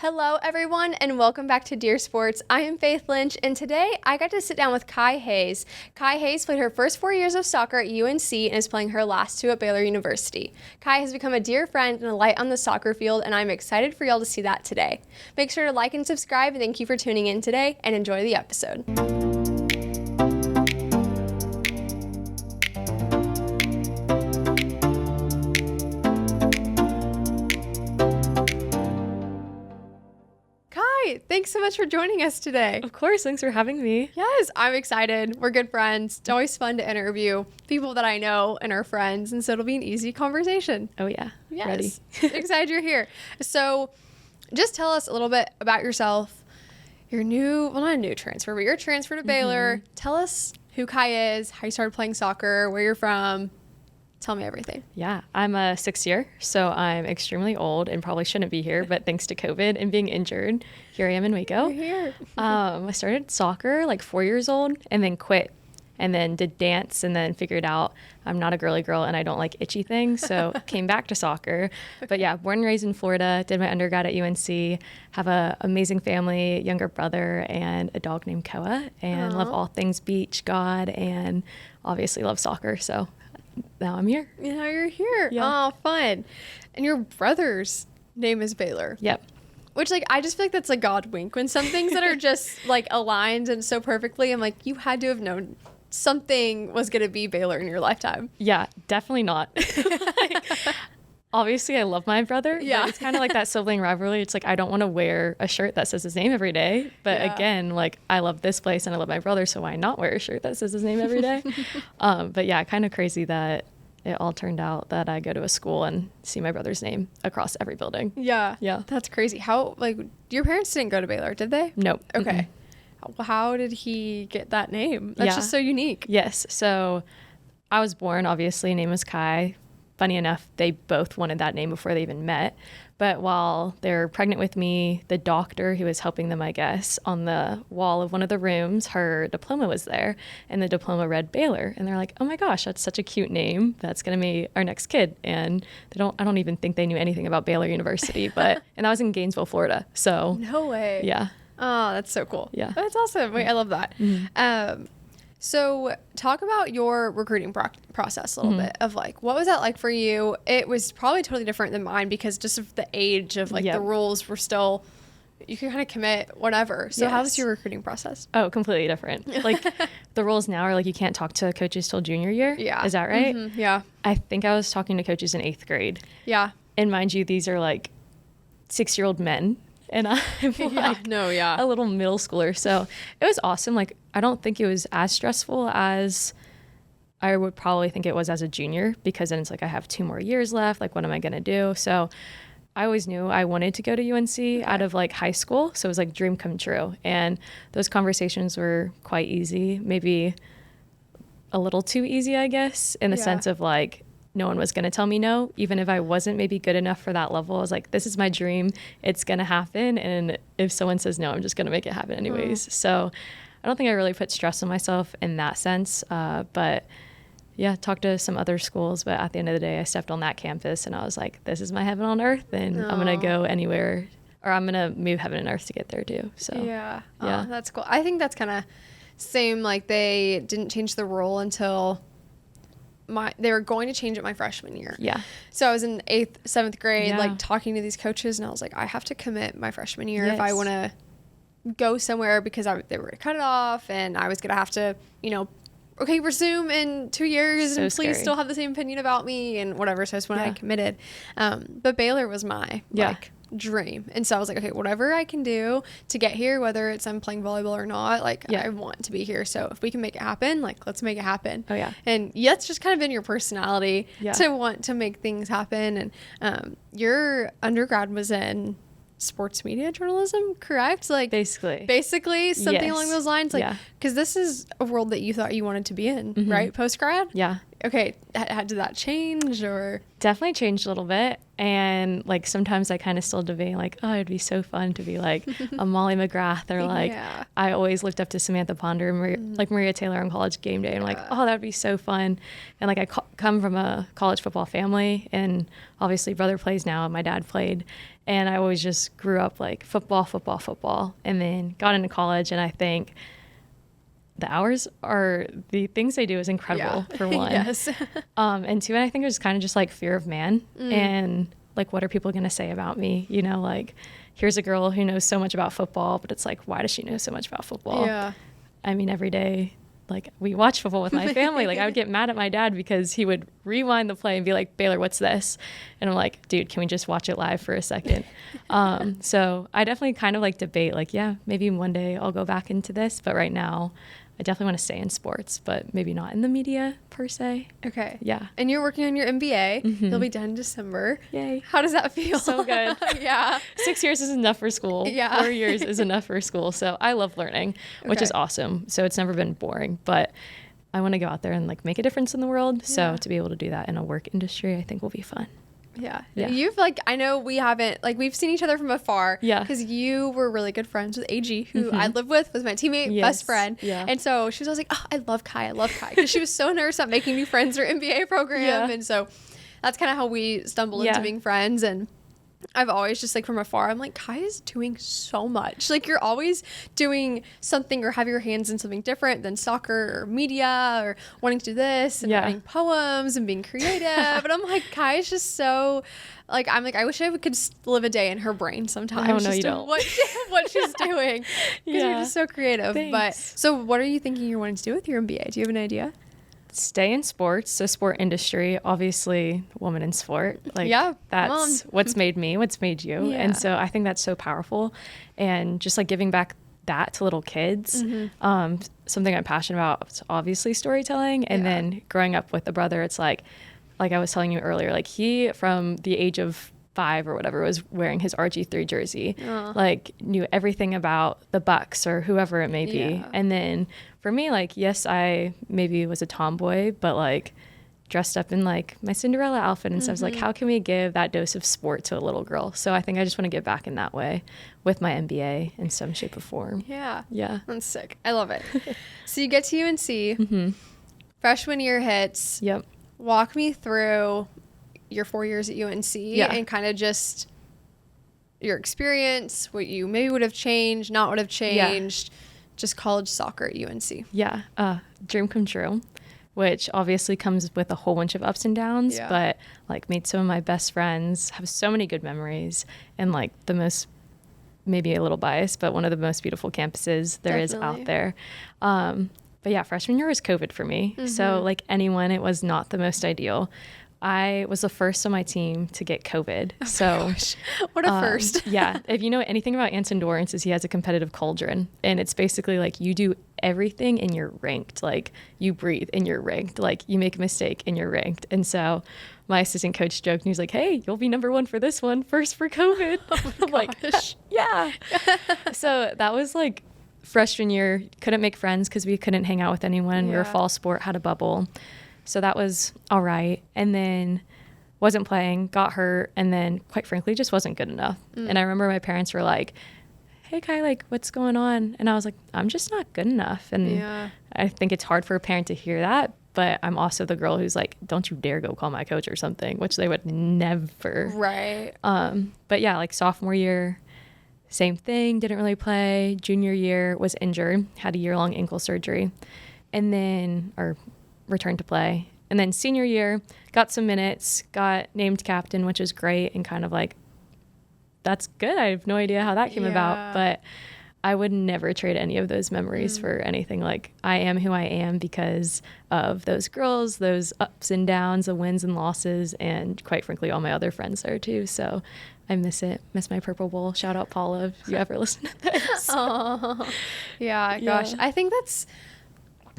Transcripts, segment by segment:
Hello, everyone, and welcome back to Dear Sports. I am Faith Lynch, and today I got to sit down with Kai Hayes. Kai Hayes played her first 4 years of soccer at UNC and is playing her last 2 at Baylor University. Kai has become a dear friend and a light on the soccer field, and I'm excited for y'all to see that today. Make sure to like and subscribe, and thank you for tuning in today, and enjoy the episode. Thanks so much for joining us today. Of course. Thanks for having me. Yes, I'm excited. We're good friends. It's always fun to interview people that I know and are friends, and so it'll be an easy conversation. Oh, yeah. Yes. Ready. Excited you're here. So just tell us a little bit about yourself. Your not a new transfer, but your transfer to Baylor. Tell us who Kai is, how you started playing soccer, where you're from. Tell me everything. Yeah, I'm a 6th year, so I'm extremely old and probably shouldn't be here, but thanks to COVID and being injured, here I am in Waco. You're here. I started soccer like 4 years old and then quit and then did dance and then figured out I'm not a girly girl and I don't like itchy things, so came back to soccer. But yeah, born and raised in Florida, did my undergrad at UNC, have an amazing family, younger brother, and a dog named Koa, and love all things beach, God, and obviously love soccer, so now I'm here. Now you're here. Yeah. Oh, fun. And your brother's name is Baylor. Yep. Which, like, I just feel like that's a God wink when some things that are just, like, aligned and so perfectly. I'm like, you had to have known something was going to be Baylor in your lifetime. Yeah, definitely not. Obviously, I love my brother. Yeah. But it's kind of like that sibling rivalry. It's like, I don't want to wear a shirt that says his name every day. But again, like, I love this place and I love my brother, so why not wear a shirt that says his name every day? But yeah, kind of crazy that it all turned out that I go to a school and see my brother's name across every building. Yeah. Yeah. That's crazy. How, like, your parents didn't go to Baylor, did they? Nope. Okay. How did he get that name? That's just so unique. Yes. So I was born, obviously, name was Kai. Funny enough, they both wanted that name before they even met. But while they were pregnant with me, the doctor who was helping them, I guess, on the wall of one of the rooms, her diploma was there. And the diploma read Baylor. And they're like, oh my gosh, that's such a cute name. That's going to be our next kid. And I don't even think they knew anything about Baylor University. And that was in Gainesville, Florida. So No way. yeah. Oh, that's so cool. Yeah. That's awesome. Wait, I love that. So talk about your recruiting process a little bit of, like, what was that like for you? It was probably totally different than mine because just of the age of, like, the rules were still, you can kind of commit whatever. So how was your recruiting process? Oh, completely different. Like, the rules now are like you can't talk to coaches till junior year. Yeah. Is that right? Yeah. I think I was talking to coaches in 8th grade. Yeah. And mind you, these are like 6-year-old men. And I'm like a little middle schooler. So it was awesome. Like, I don't think it was as stressful as I would probably think it was as a junior, because then it's like I have 2 more years left. Like, what am I going to do? So I always knew I wanted to go to UNC out of like high school. So it was like dream come true. And those conversations were quite easy, maybe a little too easy, I guess, in the sense of like, no one was going to tell me no, even if I wasn't maybe good enough for that level. I was like, this is my dream. It's going to happen. And if someone says no, I'm just going to make it happen anyways. So I don't think I really put stress on myself in that sense. But yeah, talked to some other schools. But at the end of the day, I stepped on that campus and I was like, this is my heaven on earth. And I'm going to go anywhere, or I'm going to move heaven and earth to get there too. So yeah. Oh, that's cool. I think that's kind of same. Like, they didn't change the rule until they were going to change it my freshman year. Yeah. So I was in 8th, 7th grade, like, talking to these coaches, and I was like, I have to commit my freshman year if I want to go somewhere, because they were going to cut it off, and I was going to have to, okay, resume in 2 years, and please still have the same opinion about me and whatever. So that's when I committed. But Baylor was my dream. And so I was like, okay, whatever I can do to get here, whether it's I'm playing volleyball or not, like, I want to be here. So if we can make it happen, like, let's make it happen. Oh yeah. And it's just kind of been your personality to want to make things happen. And your undergrad was in sports media journalism, correct? Like, basically something along those lines. Like, because this is a world that you thought you wanted to be in, right? Post grad. Yeah. Okay. Did that change, or? Definitely changed a little bit. And like, sometimes I kind of still debate, like, oh, it'd be so fun to be like a Molly McGrath, or like, I always looked up to Samantha Ponder and Maria Taylor on College Game Day. And I'm like, oh, that'd be so fun. And like, I come from a college football family, and obviously brother plays now, and my dad played. And I always just grew up like football, and then got into college. And I think the things they do is incredible for one. Yes. And two, and I think it was kind of just like fear of man and like, what are people going to say about me? You know, like, here's a girl who knows so much about football, but it's like, why does she know so much about football? Yeah. I mean, every day, like, we watch football with my family. Like, I would get mad at my dad because he would rewind the play and be like, Baylor, what's this? And I'm like, dude, can we just watch it live for a second? So I definitely kind of like debate, like, yeah, maybe one day I'll go back into this. But right now, I definitely want to stay in sports, but maybe not in the media per se. Okay. Yeah. And you're working on your MBA. You'll be done in December. Yay. How does that feel? So good. Yeah. 6 years is enough for school. Yeah. 4 years is enough for school. So I love learning, which is awesome. So it's never been boring, but I want to go out there and like make a difference in the world. Yeah. So to be able to do that in a work industry, I think will be fun. Yeah. You've like, I know we haven't, like, we've seen each other from afar. Yeah. Because you were really good friends with AG, who I lived with, was my teammate, best friend. Yeah. And so she was always like, oh, I love Kai. Because she was so nervous about making new friends in her MBA program. Yeah. And so that's kind of how we stumbled into being friends. And I've always just like from afar, I'm like, Kai is doing so much. Like, you're always doing something or have your hands in something different than soccer or media or wanting to do this and writing poems and being creative. And I'm like, Kai is just so, like, I'm like, I wish I could just live a day in her brain sometimes. Oh, no, you don't. What she's doing. Because you're just so creative. Thanks. But so what are you thinking you're wanting to do with your MBA? Do you have an idea? Stay in sports, so sport industry, obviously woman in sport, like that's what's made me, what's made you. And so I think that's so powerful, and just like giving back that to little kids. Something I'm passionate about is obviously storytelling, and then growing up with a brother, it's like I was telling you earlier, like he from the age of 5 or whatever was wearing his RG3 jersey, like knew everything about the Bucks or whoever it may be. And then for me, like, yes, I maybe was a tomboy, but like dressed up in like my Cinderella outfit and stuff. Like, how can we give that dose of sport to a little girl? So I think I just want to give back in that way with my MBA in some shape or form. Yeah. That's sick. I love it. So you get to UNC, freshman year hits. Yep. Walk me through your 4 years at UNC and kind of just your experience, what you maybe would have changed, not would have changed, just college soccer at UNC. Dream come true, which obviously comes with a whole bunch of ups and downs, but like made some of my best friends, have so many good memories, and like the most, maybe a little biased, but one of the most beautiful campuses there is out there. But yeah, freshman year was COVID for me. So like anyone, it was not the most ideal. I was the first on my team to get COVID. Oh so gosh. What a first. If you know anything about Anson Dorrance, is he has a competitive cauldron, and it's basically like you do everything and you're ranked. Like you breathe and you're ranked. Like you make a mistake and you're ranked. And so my assistant coach joked and he was like, hey, you'll be number 1 for this one, first for COVID. Oh my gosh. Yeah. So that was like freshman year. Couldn't make friends because we couldn't hang out with anyone. We were fall sport, had a bubble. So that was all right. And then wasn't playing, got hurt, and then quite frankly just wasn't good enough. And I remember my parents were like, hey Kai, like what's going on? And I was like, I'm just not good enough. And I think it's hard for a parent to hear that, but I'm also the girl who's like, don't you dare go call my coach or something, which they would never. Right. But yeah, like sophomore year, same thing, didn't really play. Junior year was injured, had a year-long ankle surgery, and then returned to play. And then senior year, got some minutes, got named captain, which is great, and kind of like, that's good. I have no idea how that came about, but I would never trade any of those memories for anything. Like, I am who I am because of those girls, those ups and downs, the wins and losses, and quite frankly, all my other friends there too. So I miss it. Miss my Purple Bowl. Shout out Paula if you ever listen to this. Oh, yeah, gosh. I think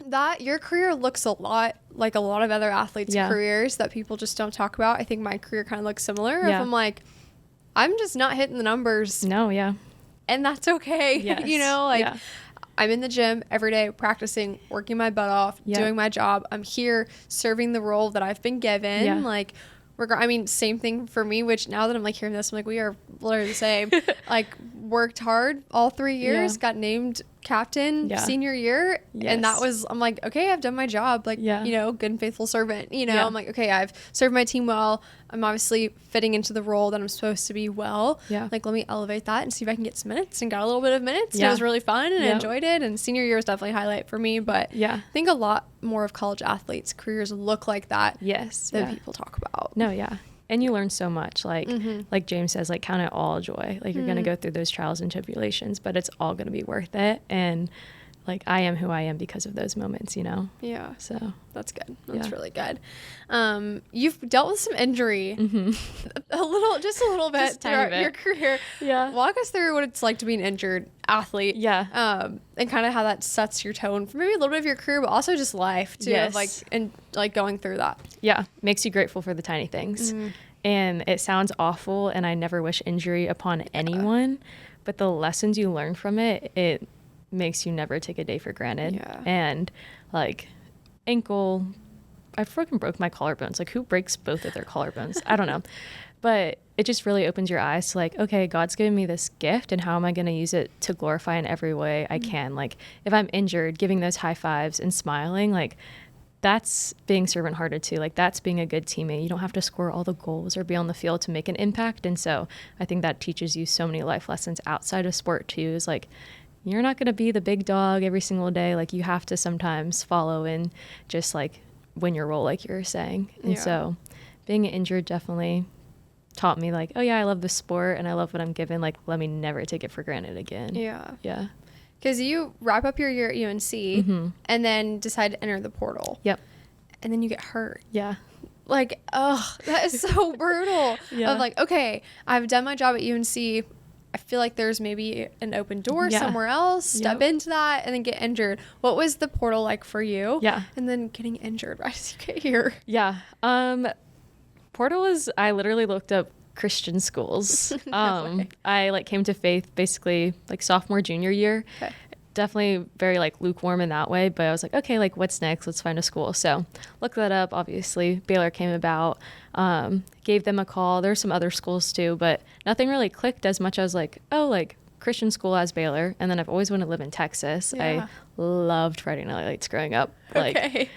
that your career looks a lot like a lot of other athletes' careers that people just don't talk about. I think my career kind of looks similar. If I'm like, I'm just not hitting the numbers. No, and that's okay. Yes. You know, like I'm in the gym every day, practicing, working my butt off, doing my job. I'm here serving the role that I've been given. Like, I mean, same thing for me, which now that I'm like hearing this, I'm like, we are literally the same. Like, worked hard all 3 years, got named captain senior year. And that was, I'm like, okay, I've done my job. Like, you know, good and faithful servant, you know, I'm like, okay, I've served my team well. I'm obviously fitting into the role that I'm supposed to be well. Like, let me elevate that and see if I can get some minutes, and got a little bit of minutes. And it was really fun, and I enjoyed it. And senior year was definitely a highlight for me. But I think a lot more of college athletes' careers look like that than people talk about. No, and you learn so much, like like James says, like, count it all joy. Like, you're going to go through those trials and tribulations, but it's all going to be worth it. And like, I am who I am because of those moments, you know? Yeah. So that's good. That's really good. You've dealt with some injury a little bit throughout your career. Walk us through what it's like to be an injured athlete. And kind of how that sets your tone for maybe a little bit of your career, but also just life too, of like going through that. Makes you grateful for the tiny things. And it sounds awful, and I never wish injury upon anyone, but the lessons you learn from it makes you never take a day for granted. And like, ankle, I freaking broke my collarbones. Like, who breaks both of their collarbones? I don't know. But it just really opens your eyes to like, okay, God's given me this gift, and how am I going to use it to glorify in every way I can? Like, if I'm injured, giving those high fives and smiling, like, that's being servant hearted too. Like, that's being a good teammate. You don't have to score all the goals or be on the field to make an impact. And so I think that teaches you so many life lessons outside of sport too, is like, you're not going to be the big dog every single day. Like, you have to sometimes follow in, just like win your role, like you were saying. And so being injured definitely taught me like, oh yeah, I love the sport and I love what I'm given. Like, let me never take it for granted again. Yeah. Because you wrap up your year at UNC and then decide to enter the portal. And then you get hurt. Like, oh, that is so brutal. Of like, okay, I've done my job at UNC. I feel like there's maybe an open door somewhere else. Step into that and then get injured. What was the portal like for you? And then getting injured right as you get here. Portal is, I literally looked up Christian schools. I like came to faith basically like sophomore, junior year. Definitely very like lukewarm in that way, but I was like, okay, like, what's next? Let's find a school. So looked that up. Obviously Baylor came about, gave them a call. There's some other schools too, but nothing really clicked as much as like, oh, like Christian school as Baylor. And then I've always wanted to live in Texas. I loved Friday Night Lights growing up. Like,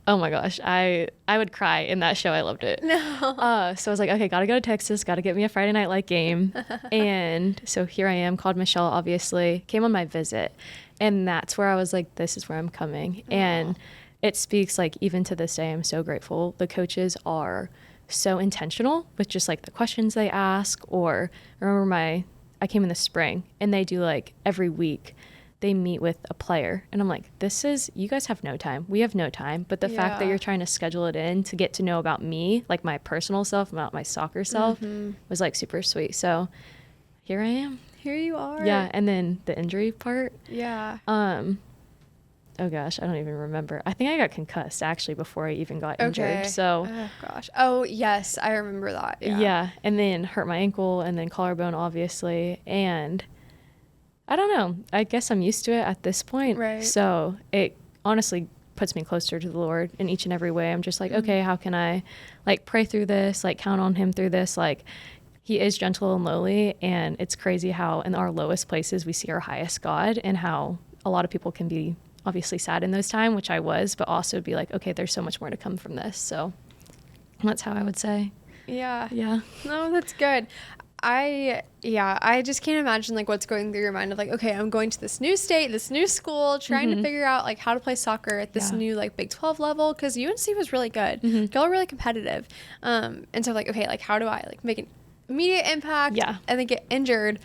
oh my gosh, I would cry in that show. I loved it. So I was like, okay, gotta go to Texas, gotta get me a Friday Night Light game. And so here I am, called Michelle, obviously, came on my visit. And that's where I was like, this is where I'm coming. And it speaks, like, even to this day, I'm so grateful. The coaches are so intentional with just like the questions they ask. Or I remember I came in the spring, and they do like every week they meet with a player, and I'm like, you guys have no time. We have no time. But the fact that you're trying to schedule it in to get to know about me, like my personal self, about my soccer self, was like super sweet. So here I am. Here you are. Yeah. And then the injury part. Oh gosh, I don't even remember. I think I got concussed actually before I even got injured. So oh gosh. Oh yes, I remember that. Yeah. And then hurt my ankle, and then collarbone, obviously. And I don't know. I guess I'm used to it at this point. Right. So it honestly puts me closer to the Lord in each and every way. I'm just like, okay, how can I like pray through this, like count on him through this? Like, he is gentle and lowly, and it's crazy how in our lowest places we see our highest God, and how a lot of people can be obviously sad in those times, which I was, but also be like, okay, there's so much more to come from this. So that's how I would say. Yeah. No, that's good. I just can't imagine like what's going through your mind of like, okay, I'm going to this new state, this new school, trying to figure out like how to play soccer at this new like Big 12 level, because UNC was really good. Y'all were really competitive. And so like, okay, like how do I like make an immediate impact and then get injured?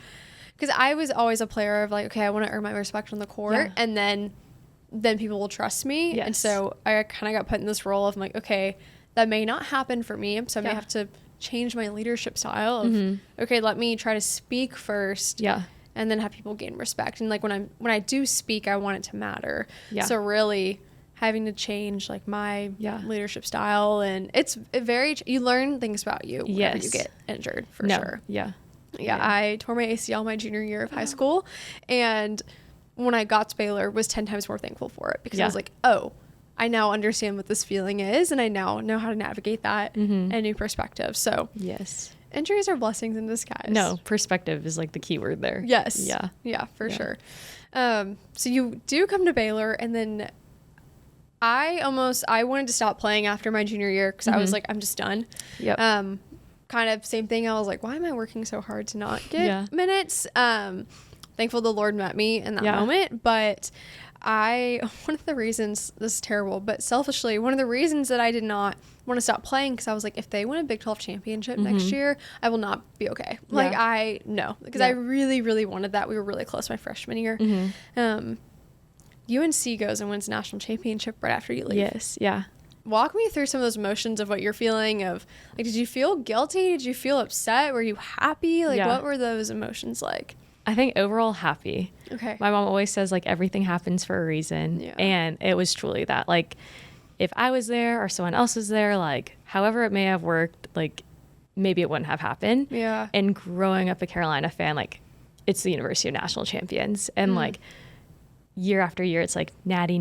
Because I was always a player of like, okay, I want to earn my respect on the court, and then people will trust me. And so I kind of got put in this role of like, okay, that may not happen for me, so I may have to change my leadership style of okay, let me try to speak first and then have people gain respect. And like when I do speak, I want it to matter. So really having to change like my leadership style, and it's you learn things about you whenever you get injured for sure. I tore my ACL my junior year of high school, and when I got to Baylor was 10 times more thankful for it, because I was like, oh, I now understand what this feeling is, and I now know how to navigate that and new perspective. So Injuries are blessings in disguise. No, perspective is like the key word there. Yes. Yeah. Yeah, for sure. So you do come to Baylor, and then I wanted to stop playing after my junior year because I was like, I'm just done. Yep. Kind of same thing. I was like, why am I working so hard to not get minutes? Thankful the Lord met me in that moment. But one of the reasons, this is terrible, but selfishly, one of the reasons that I did not want to stop playing, because I was like, if they win a Big 12 championship next year, I will not be okay. Like, because I really, really wanted that. We were really close my freshman year. UNC goes and wins national championship right after you leave. Yes. Yeah. Walk me through some of those emotions of what you're feeling of, like, did you feel guilty? Did you feel upset? Were you happy? Like, what were those emotions like? I think overall happy. Okay. My mom always says, like, everything happens for a reason. Yeah. And it was truly that. Like, if I was there or someone else was there, like, however it may have worked, like, maybe it wouldn't have happened. Yeah. And growing up a Carolina fan, like, it's the University of National Champions. And, like, year after year, it's like natty.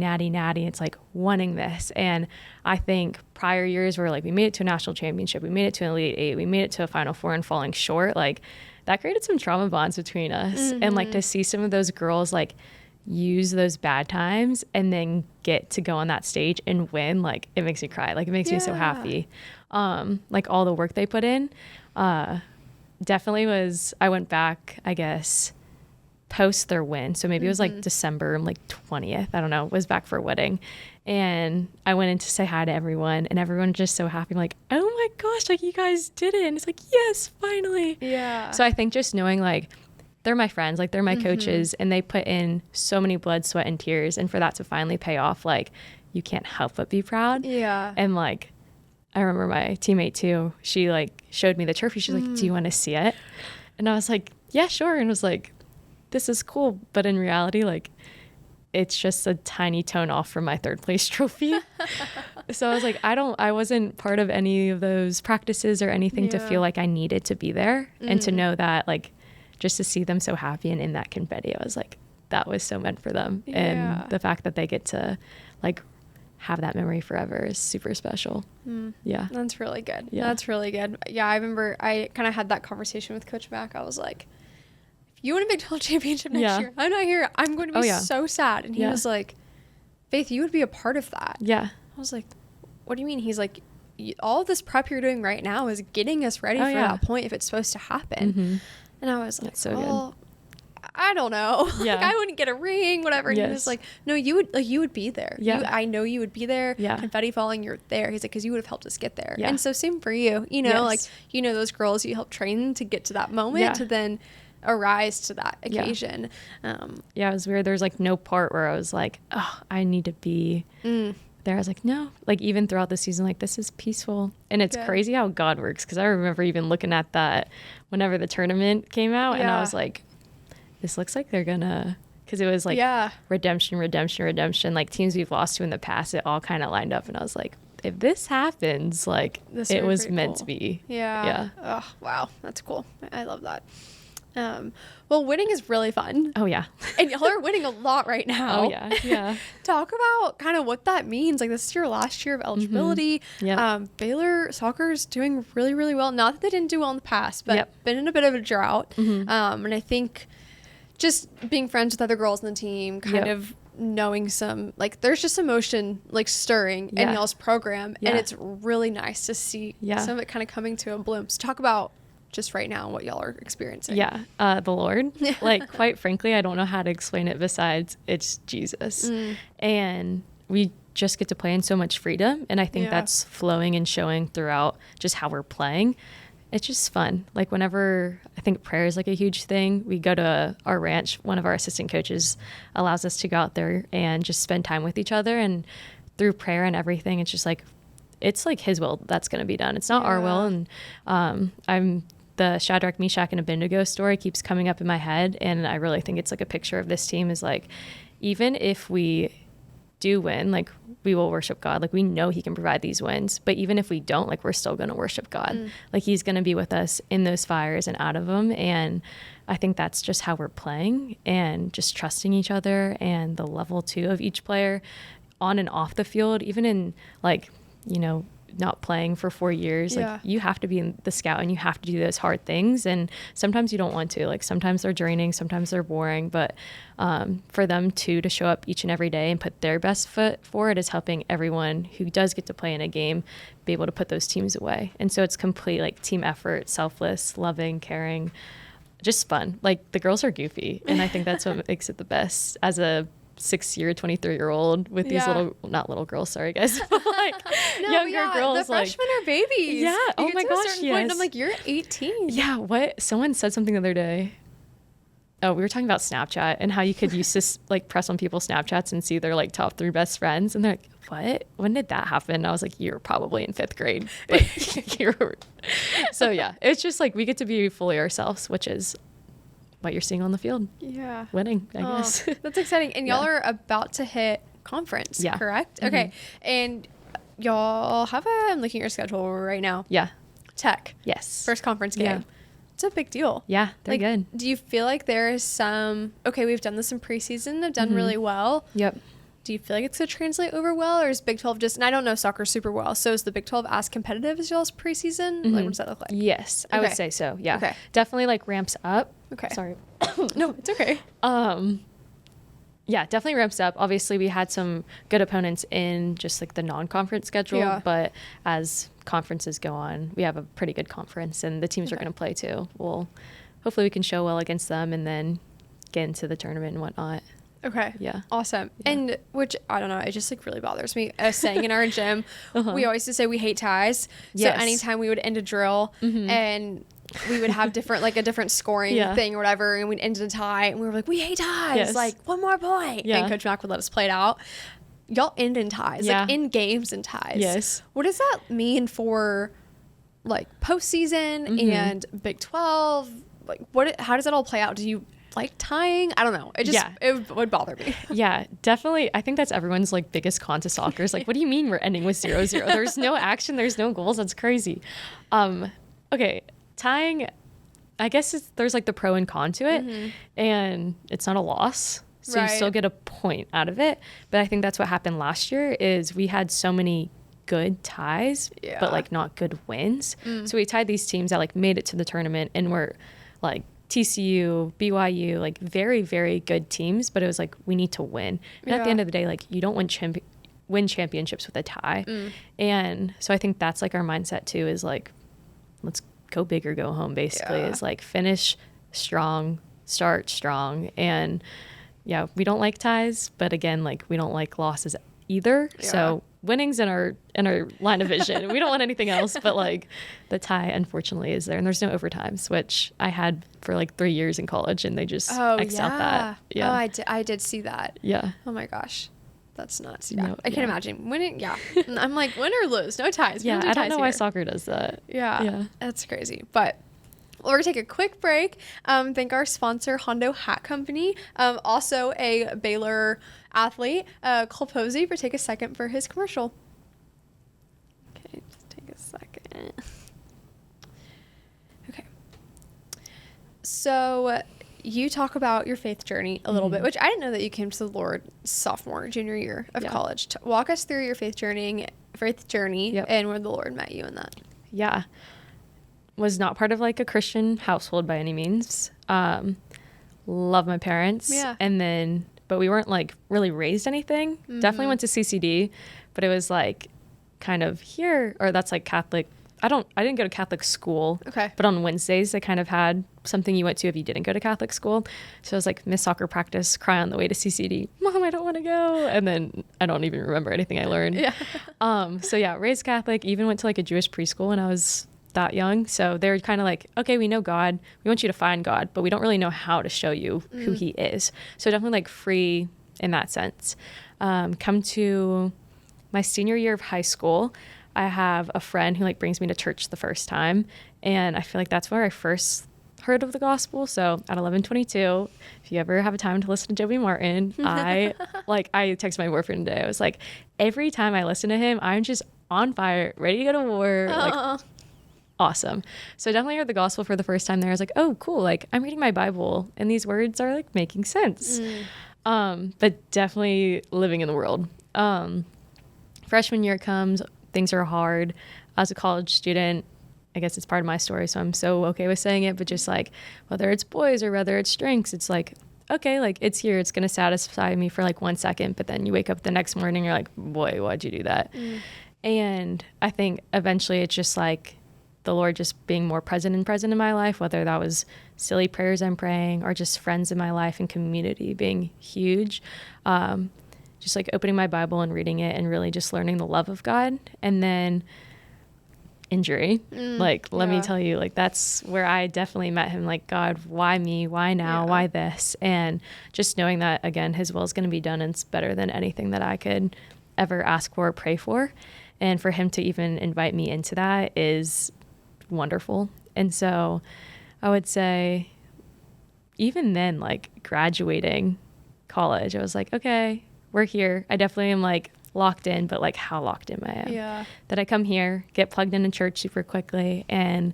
It's like wanting this. And I think prior years where, like, we made it to a national championship, we made it to an Elite Eight, we made it to a Final Four and falling short, like, that created some trauma bonds between us. And, like, to see some of those girls, like, use those bad times and then get to go on that stage and win, like, it makes me cry. Like, it makes me so happy. Like, all the work they put in, definitely was, I went back, I guess, post their win. So maybe it was like December, like 20th, I don't know, was back for a wedding. And I went in to say hi to everyone, and everyone just so happy. I'm like, oh my gosh, like, you guys did it. And it's like, yes, finally. Yeah. So I think just knowing, like, they're my friends, like, they're my coaches, and they put in so many blood, sweat, and tears. And for that to finally pay off, like, you can't help but be proud. Yeah. And, like, I remember my teammate too, she, like, showed me the trophy. She's like, do you want to see it? And I was like, yeah, sure. And was like, this is cool. But in reality, like, it's just a tiny tone off from my third place trophy. So I was like, I wasn't part of any of those practices or anything to feel like I needed to be there. And to know that, like, just to see them so happy and in that confetti, I was like, that was so meant for them. Yeah. And the fact that they get to, like, have that memory forever is super special. Yeah. That's really good. Yeah. That's really good. Yeah. I remember I kind of had that conversation with Coach Mack. I was like, if you win a Big 12 championship next year, I'm not here. I'm going to be so sad. And he was like, Faith, you would be a part of that. Yeah. I was like, what do you mean? He's like, all of this prep you're doing right now is getting us ready for that point if it's supposed to happen. And I was like, that's so good. I don't know. Yeah. Like, I wouldn't get a ring, whatever. And he was like, no, you would be there. Yeah. I know you would be there. Yeah. Confetti falling, you're there. He's like, because you would have helped us get there. Yeah. And so same for you. You know, like, you know, those girls you helped train to get to that moment to then arise to that occasion. Yeah, it was weird. There's, like, no part where I was like, oh, I need to be there. I was like, no. Like, even throughout the season, like, this is peaceful. And it's crazy how God works, because I remember even looking at that whenever the tournament came out, and I was like, this looks like they're gonna, because it was like redemption, like teams we've lost to in the past, it all kind of lined up, and I was like, if this happens, like, it was meant to be. Yeah. Oh, wow, that's cool. I love that. Well, winning is really fun. Oh yeah. And y'all are winning a lot right now. Oh yeah. Talk about kind of what that means. Like, this is your last year of eligibility. Baylor soccer is doing really, really well. Not that they didn't do well in the past, but been in a bit of a drought. And I think just being friends with other girls on the team, kind of knowing some, like, there's just emotion, like, stirring in y'all's program. And it's really nice to see some of it kind of coming to a bloom. So talk about just right now what y'all are experiencing. The Lord. Like, quite frankly, I don't know how to explain it besides it's Jesus. And we just get to play in so much freedom. And I think that's flowing and showing throughout just how we're playing. It's just fun. Like, whenever, I think prayer is, like, a huge thing. We go to our ranch. One of our assistant coaches allows us to go out there and just spend time with each other. And through prayer and everything, it's just like, it's like his will that's going to be done. It's not our will. And I'm the Shadrach, Meshach, and Abednego story keeps coming up in my head. And I really think it's, like, a picture of this team is, like, even if we do win, like, we will worship God. Like, we know he can provide these wins, but even if we don't, like, we're still going to worship God. Like, he's going to be with us in those fires and out of them. And I think that's just how we're playing, and just trusting each other, and the level too of each player on and off the field, even in, like, you know, not playing for 4 years, like you have to be in the scout and you have to do those hard things. And sometimes you don't want to, like sometimes they're draining, sometimes they're boring, but for them to show up each and every day and put their best foot forward is helping everyone who does get to play in a game be able to put those teams away. And so it's complete like team effort, selfless, loving, caring, just fun. Like the girls are goofy, and I think that's what makes it the best as a 23-year-old with these not little girls, sorry guys, but like younger girls. The freshmen are babies. Yeah. Oh my gosh. Yes. Point and I'm like, you're 18. Yeah. What? Someone said something the other day. Oh, we were talking about Snapchat and how you could use this, like press on people's Snapchats and see their like top 3 best friends. And they're like, what? When did that happen? And I was like, you're probably in 5th grade. But so yeah, it's just like we get to be fully ourselves, which is what you're seeing on the field. Yeah. Winning, I guess. That's exciting. And y'all are about to hit conference, correct? Mm-hmm. Okay. And y'all have I'm looking at your schedule right now. Yeah. Tech. Yes. First conference game. Yeah. It's a big deal. Yeah, they're good. Do you feel like there is some, okay, we've done this in preseason, have done really well. Yep. Do you feel like it's going to translate over well, or is Big 12 just, and I don't know soccer super well, so is the Big 12 as competitive as y'all's preseason? Like, what does that look like? Yes, I would say so, yeah. Okay. Definitely like ramps up. Okay. Sorry. No, it's okay. Yeah, definitely ramps up. Obviously, we had some good opponents in just like the non-conference schedule, but as conferences go on, we have a pretty good conference, and the teams are going to play too. Well, hopefully we can show well against them and then get into the tournament and whatnot. Okay. Yeah. Awesome. Yeah. And which, I don't know, it just like really bothers me. Saying in our gym, we always used to say we hate ties. So anytime we would end a drill and we would have different, like a different scoring thing or whatever, and we'd end in a tie, and we were like, we hate ties. Like, one more point. And Coach Mack would let us play it out. Y'all end in ties, like in games and ties. Yes. What does that mean for like postseason and Big 12? Like, how does that all play out? Do you like tying? I don't know. It just it would bother me. Yeah, definitely. I think that's everyone's like biggest con to soccer. Is like, what do you mean we're ending with 0-0? There's no action. There's no goals. That's crazy. Okay, tying. I guess there's like the pro and con to it, and it's not a loss. So you still get a point out of it. But I think that's what happened last year is we had so many good ties, but like not good wins. So we tied these teams that like made it to the tournament and were like TCU, BYU, like very, very good teams. But it was like, we need to win. And at the end of the day, like you don't win championships with a tie. And so I think that's like our mindset too, is like, let's go big or go home, basically. Is like finish strong, start strong. And yeah, we don't like ties, but again, like we don't like losses either. So winning's in our line of vision. We don't want anything else, but like the tie unfortunately is there, and there's no overtimes, which I had for like 3 years in college, and they just X'd out that. Yeah. Oh, I did see that. Yeah. Oh my gosh. That's nuts. Yeah. I can't imagine winning. Yeah. I'm like, win or lose, no ties. Yeah. I don't know why soccer does that. Yeah. Yeah. That's crazy. But we're going to take a quick break. Thank our sponsor, Hondo Hat Company. Also a Baylor athlete, Cole Posey, for take a second for his commercial. Okay, just take a second. Okay. So you talk about your faith journey a little bit, which I didn't know that you came to the Lord sophomore, junior year of college. Walk us through your faith journey and where the Lord met you in that. Yeah. Was not part of like a Christian household by any means. Love my parents. Yeah. But we weren't like really raised anything. Definitely went to CCD, but it was like kind of here, or that's like Catholic. I didn't go to Catholic school. Okay. But on Wednesdays, they kind of had something you went to if you didn't go to Catholic school. So I was like, miss soccer practice, cry on the way to CCD. Mom, I don't want to go. And then I don't even remember anything I learned. Yeah. So yeah, raised Catholic, even went to like a Jewish preschool when I was that young. So they're kind of like, okay, we know God. We want you to find God, but we don't really know how to show you who he is. So definitely like free in that sense. Come to my senior year of high school, I have a friend who like brings me to church the first time. And I feel like that's where I first heard of the gospel. So at 11:22, if you ever have a time to listen to Joby Martin, I texted my boyfriend today. I was like, every time I listen to him, I'm just on fire, ready to go to war. Like, awesome. So I definitely heard the gospel for the first time there. I was like, oh, cool. Like I'm reading my Bible and these words are like making sense. But definitely living in the world. Freshman year comes, things are hard as a college student. I guess it's part of my story, so I'm so okay with saying it, but just like whether it's boys or whether it's drinks, it's like, okay, like it's here, it's going to satisfy me for like 1 second, but then you wake up the next morning, you're like, boy, why'd you do that? And I think eventually it's just like the Lord just being more present in my life, whether that was silly prayers I'm praying or just friends in my life and community being huge. Just like opening my Bible and reading it and really just learning the love of God. And then injury. Let me tell you, like, that's where I definitely met him. Like, God, why me? Why now? Why this? And just knowing that, again, his will is going to be done and it's better than anything that I could ever ask for or pray for. And for him to even invite me into that is wonderful. And so I would say even then, like graduating college, I was like, okay, we're here. I definitely am like locked in, but like how locked in I am. Yeah. That I come here, get plugged in church super quickly. And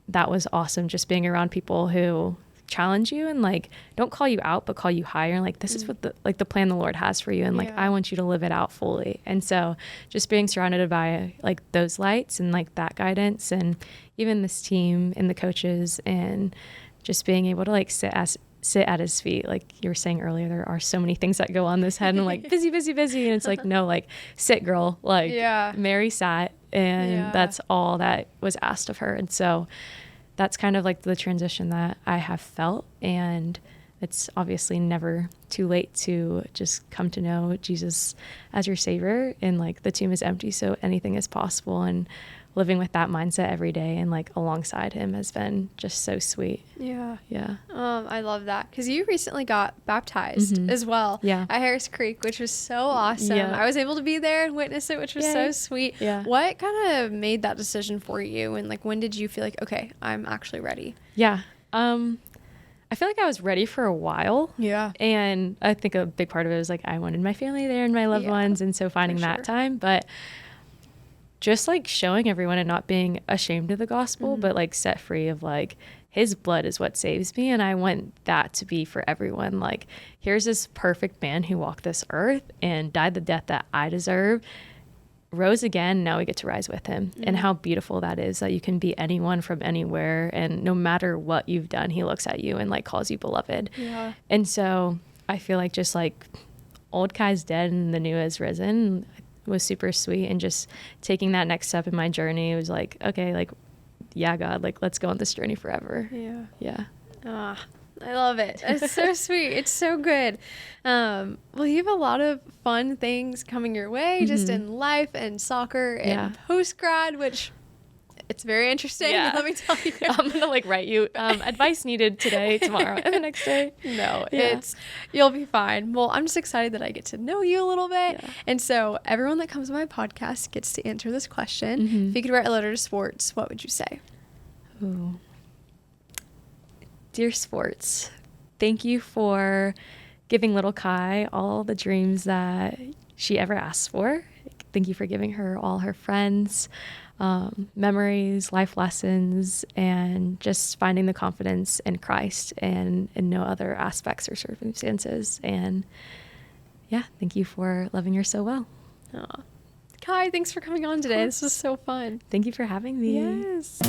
that was awesome. Just being around people who challenge you and like don't call you out, but call you higher. And like, this is what the plan the Lord has for you. And like, I want you to live it out fully. And so just being surrounded by like those lights and like that guidance and even this team and the coaches and just being able to like sit at his feet. Like you were saying earlier, there are so many things that go on this head and like busy. And it's like, no, like sit girl, like Mary sat and that's all that was asked of her. And so that's kind of like the transition that I have felt. And it's obviously never too late to just come to know Jesus as your savior. And like the tomb is empty, so anything is possible. And living with that mindset every day and like alongside him has been just so sweet. Yeah. Yeah. I love that because you recently got baptized as well at Harris Creek, which was so awesome. Yeah. I was able to be there and witness it, which was so sweet. Yeah. What kind of made that decision for you? And like, when did you feel like, okay, I'm actually ready? Yeah. I feel like I was ready for a while. Yeah. And I think a big part of it was like, I wanted my family there and my loved ones. And so finding that time, but just like showing everyone and not being ashamed of the gospel, but like set free of like his blood is what saves me. And I want that to be for everyone. Like, here's this perfect man who walked this earth and died the death that I deserve, rose again. Now we get to rise with him. And how beautiful that is, that you can be anyone from anywhere. And no matter what you've done, he looks at you and like calls you beloved. Yeah. And so I feel like just like old Kai's dead and the new is risen was super sweet. And just taking that next step in my journey was like, okay, like, yeah, God, like, let's go on this journey forever. Yeah. Yeah. I love it. It's so sweet. It's so good. Well, you have a lot of fun things coming your way just in life and soccer and post-grad, which it's very interesting. Yeah. Let me tell you. I'm going to like write you advice needed today, tomorrow, and the next day. No, you'll be fine. Well, I'm just excited that I get to know you a little bit. Yeah. And so everyone that comes to my podcast gets to answer this question. If you could write a letter to sports, what would you say? Ooh. Dear sports, thank you for giving little Kai all the dreams that she ever asked for. Thank you for giving her all her friends, memories, life lessons, and just finding the confidence in Christ and in no other aspects or circumstances. And yeah, thank you for loving her so well. Aww. Kai, thanks for coming on today. This was so fun. Thank you for having me. Yes.